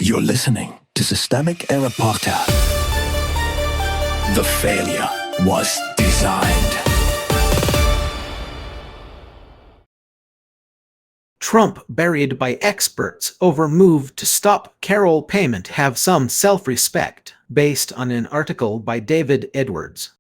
You're listening to Systemic Error Podcast. The failure was designed. Trump buried by experts over move to stop Carroll payment have some self-respect, based on an article by David Edwards.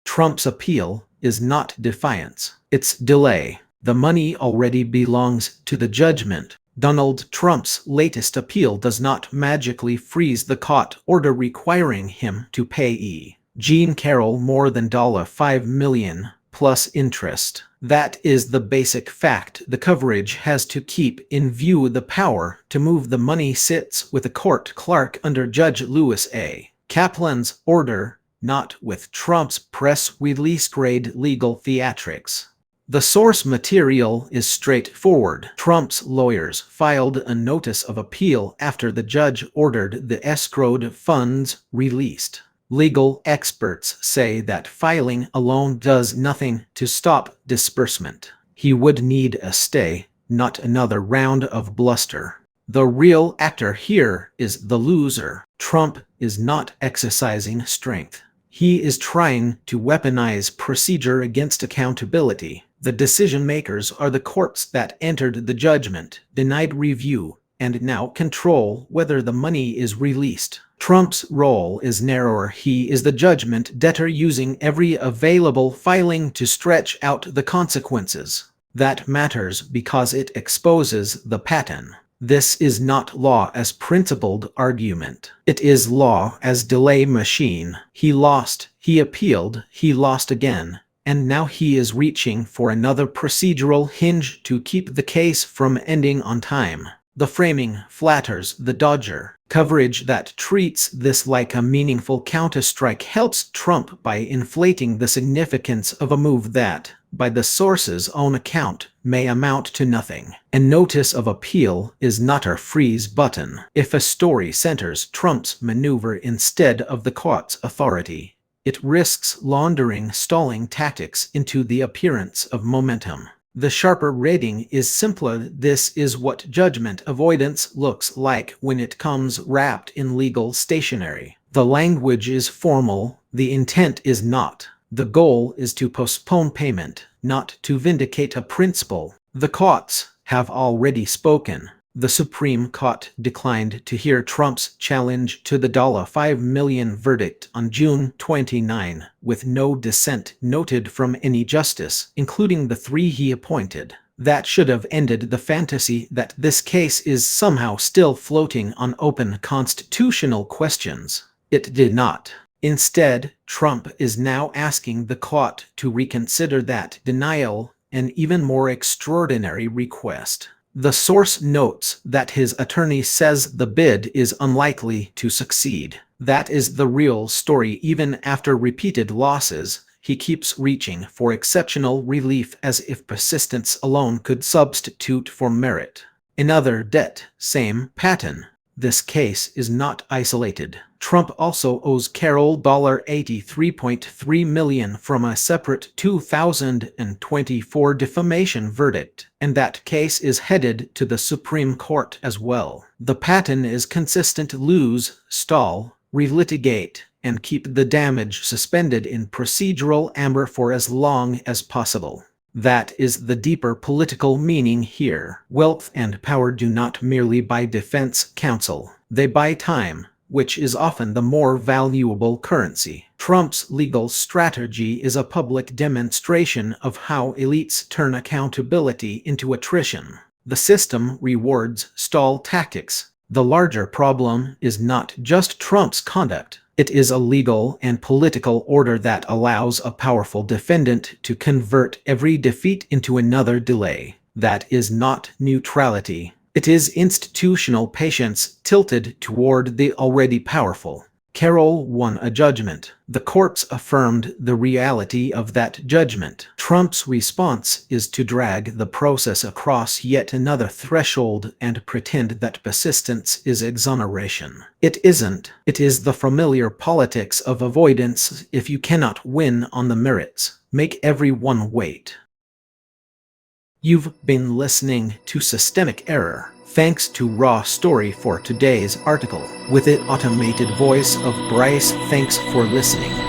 Trump's appeal is not defiance, it's delay. The money already belongs to the judgment. Donald Trump's latest appeal does not magically freeze the court order requiring him to pay Jean Carroll more than $5 million plus interest. That is the basic fact the coverage has to keep in view. The power to move the money sits with the court clerk under Judge Louis A. Kaplan's order, not with Trump's press release grade legal theatrics. The source material is straightforward. Trump's lawyers filed a notice of appeal after the judge ordered the escrowed funds released. Legal experts say that filing alone does nothing to stop disbursement. He would need a stay, not another round of bluster. The real actor here is the loser. Trump is not exercising strength. He is trying to weaponize procedure against accountability. The decision-makers are the courts that entered the judgment, denied review, and now control whether the money is released. Trump's role is narrower. He is the judgment debtor using every available filing to stretch out the consequences. That matters because it exposes the pattern. This is not law as principled argument. It is law as delay machine. He lost, he appealed, he lost again. And now he is reaching for another procedural hinge to keep the case from ending on time. The framing flatters the dodger. Coverage that treats this like a meaningful counterstrike helps Trump by inflating the significance of a move that, by the source's own account, may amount to nothing. A notice of appeal is not a freeze button. If a story centers Trump's maneuver instead of the court's authority, it risks laundering stalling tactics into the appearance of momentum. The sharper rating is simpler. This is what judgment avoidance looks like when it comes wrapped in legal stationery. The language is formal, the intent is not. The goal is to postpone payment, not to vindicate a principle. The courts have already spoken. The Supreme Court declined to hear Trump's challenge to the $5 million verdict on June 29, with no dissent noted from any justice, including the three he appointed. That should have ended the fantasy that this case is somehow still floating on open constitutional questions. It did not. Instead, Trump is now asking the court to reconsider that denial, an even more extraordinary request. The source notes that his attorney says the bid is unlikely to succeed. That is the real story. Even after repeated losses, he keeps reaching for exceptional relief as if persistence alone could substitute for merit. Another debt, same pattern. This case is not isolated. Trump also owes Carroll $83.3 million from a separate 2024 defamation verdict, and that case is headed to the Supreme Court as well. The pattern is consistent: lose, stall, relitigate, and keep the damage suspended in procedural amber for as long as possible. That is the deeper political meaning here. Wealth and power do not merely buy defense counsel. They buy time, which is often the more valuable currency. Trump's legal strategy is a public demonstration of how elites turn accountability into attrition. The system rewards stall tactics. The larger problem is not just Trump's conduct. It is a legal and political order that allows a powerful defendant to convert every defeat into another delay. That is not neutrality. It is institutional patience tilted toward the already powerful. Carroll won a judgment. The courts affirmed the reality of that judgment. Trump's response is to drag the process across yet another threshold and pretend that persistence is exoneration. It isn't. It is the familiar politics of avoidance. If you cannot win on the merits, make everyone wait. You've been listening to Systemic Error. Thanks to Raw Story for today's article, with it automated voice of Bryce. Thanks for listening.